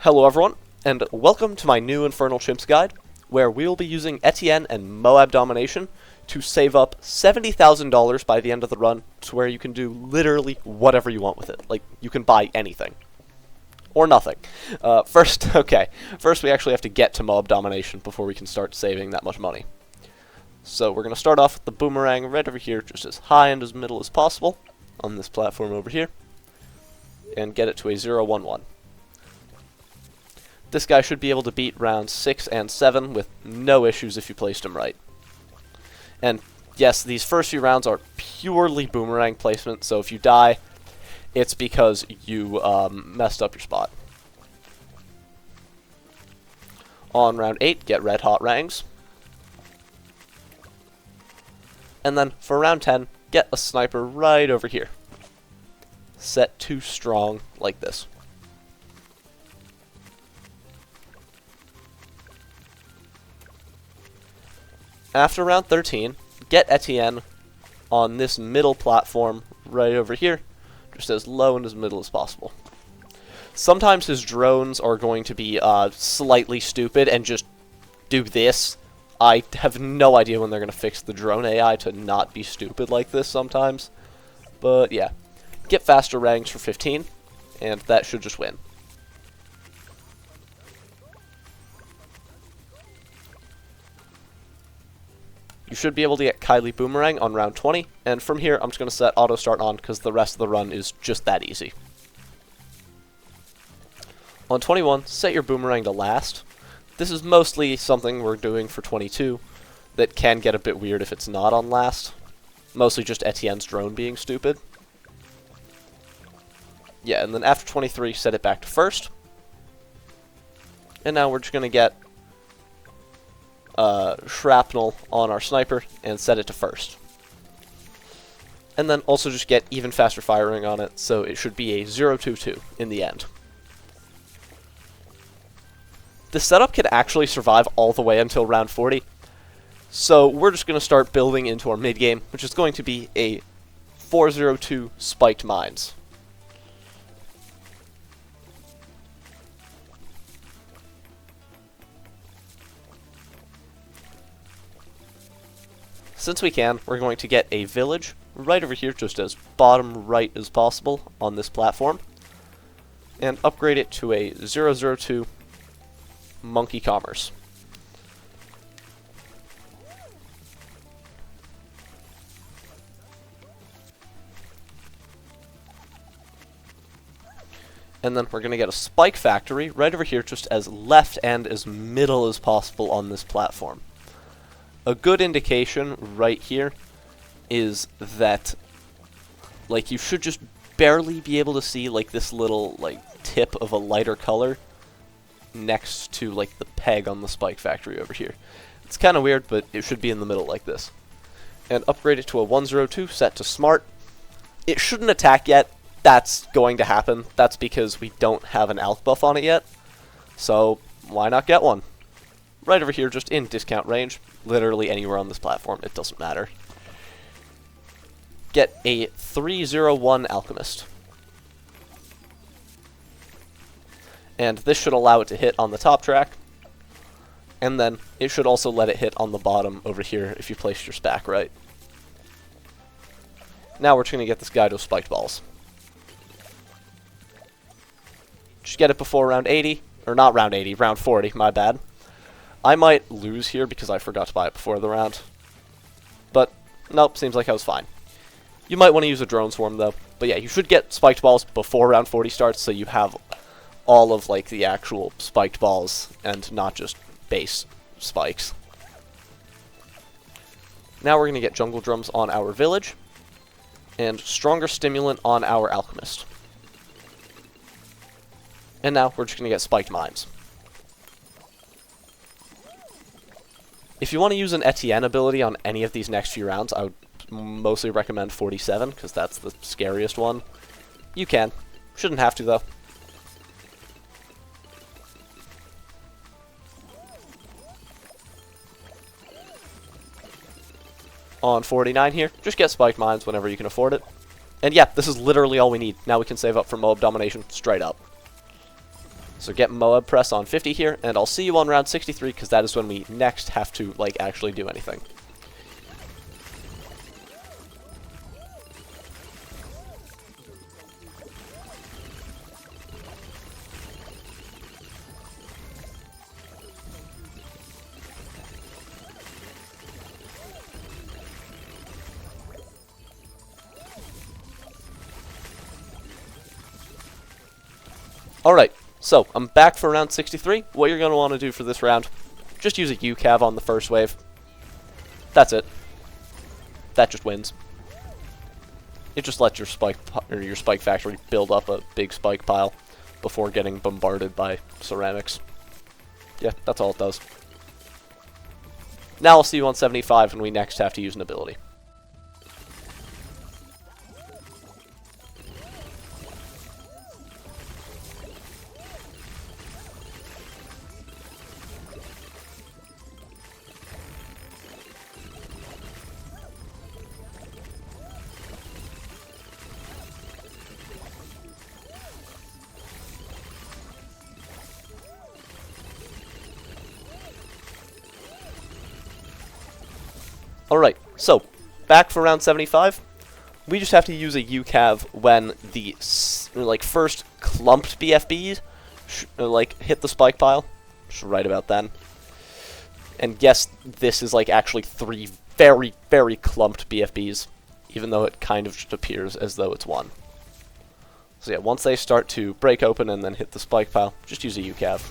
Hello everyone, and welcome to my new Infernal CHIMPS guide, where we will be using Etienne and Moab Domination to save up $70,000 by the end of the run, to where you can do literally whatever you want with it. Like, you can buy anything. Or nothing. First we actually have to get to Moab Domination before we can start saving that much money. So we're going to start off with the boomerang right over here, just as high and as middle as possible, on this platform over here, and get it to a 0-1-1. This guy should be able to beat rounds 6 and 7 with no issues if you placed him right. And yes, these first few rounds are purely boomerang placement, so if you die, it's because you messed up your spot. On round 8, get red hot rangs. And then for round 10, get a sniper right over here. Set to strong like this. After round 13, get Etienne on this middle platform right over here, just as low and as middle as possible. Sometimes his drones are going to be slightly stupid and just do this. I have no idea when they're going to fix the drone AI to not be stupid like this sometimes. But yeah, get faster ranks for 15, and that should just win. You should be able to get Kylie Boomerang on round 20, and from here I'm just going to set auto start on because the rest of the run is just that easy. On 21, set your Boomerang to last. This is mostly something we're doing for 22 that can get a bit weird if it's not on last. Mostly just Etienne's drone being stupid. Yeah, and then after 23, set it back to first. And now we're just going to get shrapnel on our sniper and set it to first. And then also just get even faster firing on it, so it should be a 0-2-2 in the end. This setup could actually survive all the way until round 40, so we're just going to start building into our mid-game, which is going to be a 4-0-2 spiked mines. Since we can, we're going to get a village right over here, just as bottom right as possible on this platform, and upgrade it to a 0-0-2 monkey commerce. And then we're going to get a spike factory right over here, just as left and as middle as possible on this platform. A good indication right here is that, like, you should just barely be able to see, like, this little, like, tip of a lighter color next to, like, the peg on the spike factory over here. It's kind of weird, but it should be in the middle like this. And upgrade it to a 1-0-2 set to smart. It shouldn't attack yet. That's going to happen. That's because we don't have an alch buff on it yet. So, why not get one? Right over here, just in discount range. Literally anywhere on this platform, it doesn't matter. Get a 3-0-1 Alchemist. And this should allow it to hit on the top track. And then it should also let it hit on the bottom over here if you place your stack right. Now we're just going to get this guy to spiked balls. Just get it before round 80. Or not round 80, round 40, my bad. I might lose here because I forgot to buy it before the round. But, nope, seems like I was fine. You might want to use a drone swarm, though. But yeah, you should get spiked balls before round 40 starts, so you have all of, like, the actual spiked balls, and not just base spikes. Now we're going to get jungle drums on our village, and stronger stimulant on our alchemist. And now we're just going to get spiked mines. If you want to use an Etienne ability on any of these next few rounds, I would mostly recommend 47, because that's the scariest one. You can. Shouldn't have to, though. On 49 here, just get spike mines whenever you can afford it. And yeah, this is literally all we need. Now we can save up for Moab Domination straight up. So get Moab press on 50 here, and I'll see you on round 63, because that is when we next have to, like, actually do anything. Alright, so I'm back for round 63. What you're going to want to do for this round, just use a UCAV on the first wave. That's it. That just wins. It just lets your spike factory build up a big spike pile before getting bombarded by ceramics. Yeah, that's all it does. Now I'll see you on 75 when we next have to use an ability. Alright, so, back for round 75. We just have to use a UCAV when the, first clumped BFBs, hit the spike pile. Just right about then. And guess this is, actually 3 very, very clumped BFBs, even though it kind of just appears as though it's 1. So yeah, once they start to break open and then hit the spike pile, just use a UCAV.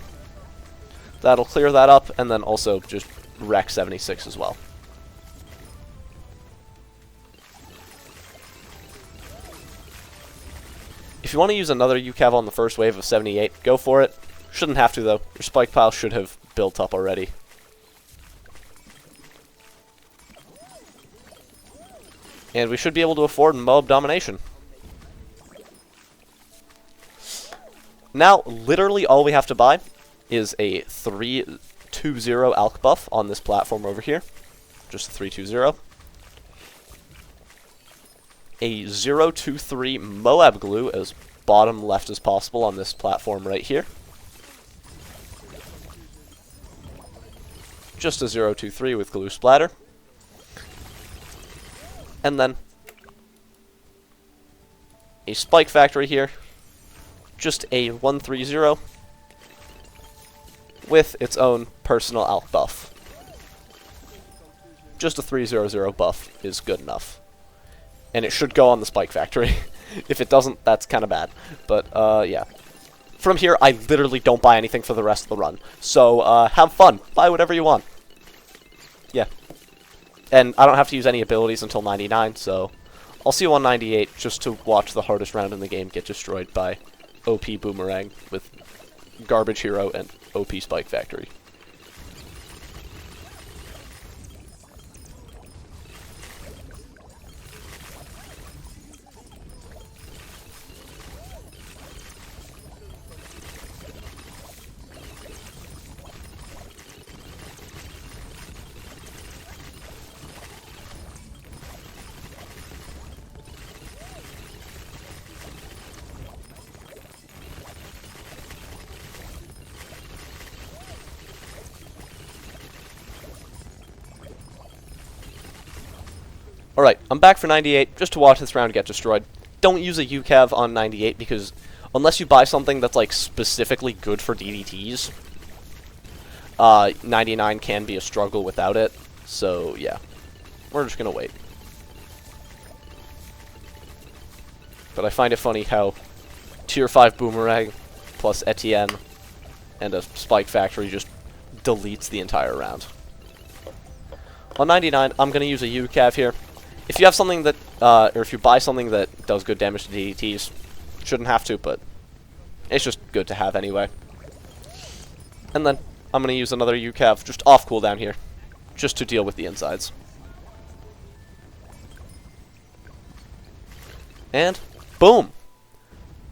That'll clear that up, and then also just wreck 76 as well. If you want to use another UCAV on the first wave of 78, go for it. Shouldn't have to, though. Your spike pile should have built up already. And we should be able to afford Moab Domination. Now, literally all we have to buy is a 3-2-0 alch buff on this platform over here. Just a 3-2-0. A 0-2-3 Moab glue as bottom left as possible on this platform right here. Just a 0-2-3 with glue splatter. And then a spike factory here. Just a 1-3-0 with its own personal alch buff. Just a 3-0-0 buff is good enough. And it should go on the spike factory. If it doesn't, that's kind of bad. But, yeah. From here, I literally don't buy anything for the rest of the run. So, have fun. Buy whatever you want. Yeah. And I don't have to use any abilities until 99, so I'll see you on 98 just to watch the hardest round in the game get destroyed by OP Boomerang with Garbage Hero and OP Spike Factory. Alright, I'm back for 98, just to watch this round get destroyed. Don't use a UCAV on 98, because unless you buy something that's, specifically good for DDTs, 99 can be a struggle without it. So, yeah. We're just gonna wait. But I find it funny how Tier 5 Boomerang plus Etienne and a Spike Factory just deletes the entire round. On 99, I'm gonna use a UCAV here. If you have something that, or if you buy something that does good damage to DDTs, shouldn't have to, but it's just good to have anyway. And then I'm going to use another UCAV just off cooldown here, just to deal with the insides. And boom!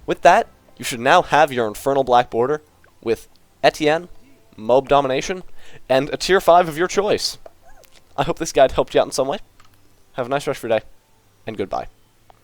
With that, you should now have your Infernal Black Border with Etienne, Moab Domination, and a Tier 5 of your choice. I hope this guide helped you out in some way. Have a nice rest of your day, and goodbye.